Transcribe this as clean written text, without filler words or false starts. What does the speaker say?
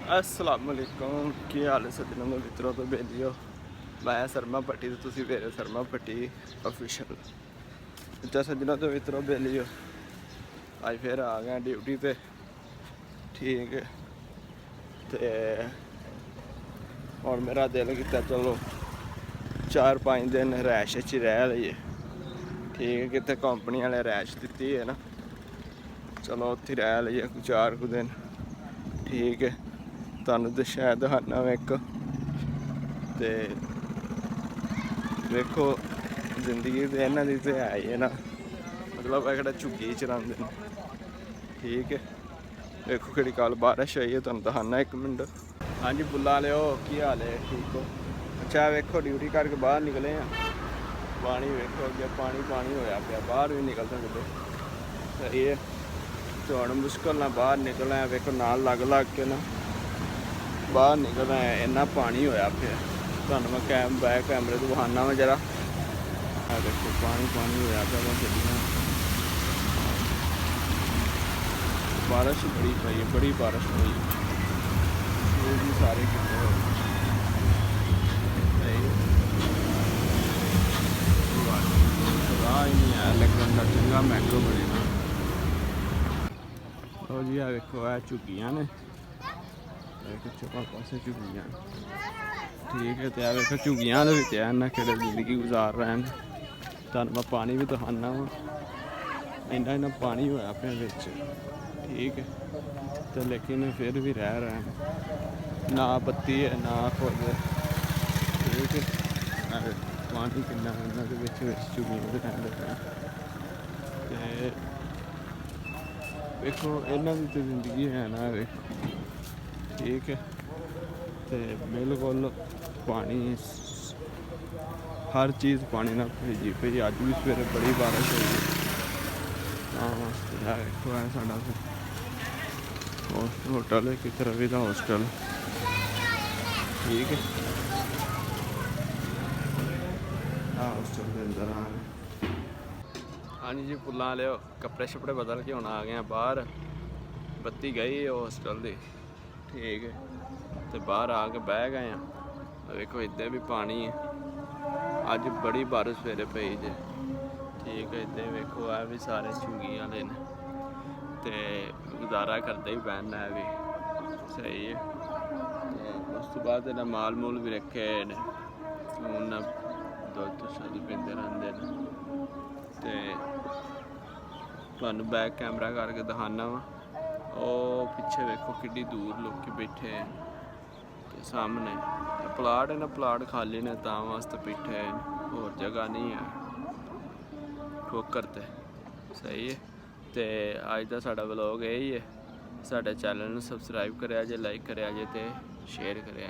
अस्सलामुअलैकुम की हाल है सज्जनों में मित्रों तो बेलियो मैं शर्मा पट्टी तो तुसी मेरे शर्मा पट्टी ऑफिशियल अच्छा सज्जनों तो मित्रों बेलियो आज फिर आ गए ड्यूटी पे ठीक है ते और मेरा दिल किया चलो 4-5 दिन रैश च रह लीए ठीक है कितने कंपनी वाले रैश दी है ना चलो उत्थे रह लीए 4 दिन ठीक है तुहानू तो शायद दिखाना एक ते वेखो जिंदगी तो इन्हां दी ते है ही है ना मतलब है झुग्गी चरांदे ने ठीक है वेखो कि कल बारिश आई है तुहानू दिखाना 1 मिनट। हाँ जी बुला लियो की हाल है ठीक हो। अच्छा वेखो ड्यूटी करके बाहर निकले हैं पानी वेखो अगे पानी होया पिया बाहर भी निकल सकते सही है तो हम मुश्किल ना बाहर निकलना है वेखो नाल लग के ना बाहर निकलना है इन्ना पानी होया पिया तुहानू मैं बैक कैमरे तो विखाना वा जरा देखो पानी होया पिया मैं गड्डियां बारिश बड़ी पई है बड़ी बारिश हुई वो भी सारे कितने राह ही नहीं आया लगन का चंगा मैंगो बने तो जी आ देखो है झुग्गियां ने चौका पासे झुग्गियां ठीक है तो देखो झुग्गियां कि जिंदगी गुजार रहे हैं तुहानू मैं पानी भी दिखाना वा इन्ना पानी होया पे बिच ठीक है तो लेकिन फिर भी रह रहे हैं ना बत्ती है ना कुछ ठीक है पानी किन्ना झुग्गियां रहते हैं देखो इन्हों की तो जिंदगी है ना देखो ठीक है तो बिल्कुल पानी हर चीज़ पानी ना भेजी पई अज भी सवेरे बड़ी बारिश हुई है देखो है साडा होटल है किस रवि का हॉस्टल ठीक है हॉस्टल के अंदर हाँ जी पुला लियो कपड़े शपड़े बदल के होना आ गए बाहर बत्ती गई हॉस्टल की ठीक है तो बाहर आके बह गए हैं देखो इधर भी पानी है अज बड़ी बारिश सवेरे पई जे ठीक है इधर वेखो है भी सारे झुग्गी वाले ने तो गुजारा करते ही पैना है भी सही है तो उस तो बाद इन्हें माल मूल भी रखे ने हूँ दुध शुद्ध पीते रहते हैं तो तुहानू बैक कैमरा करके दिखाना वा पिछे वेखो कि दूर लोग बैठे हैं सामने प्लाट है ना प्लाट खाली ने तां वास्ते बैठे होर जगह नहीं है ठोकर ते सही है तो अज का साडा व्लॉग यही है साडे चैनल नू सबसक्राइब करें जे लाइक करें जे ते शेयर करें।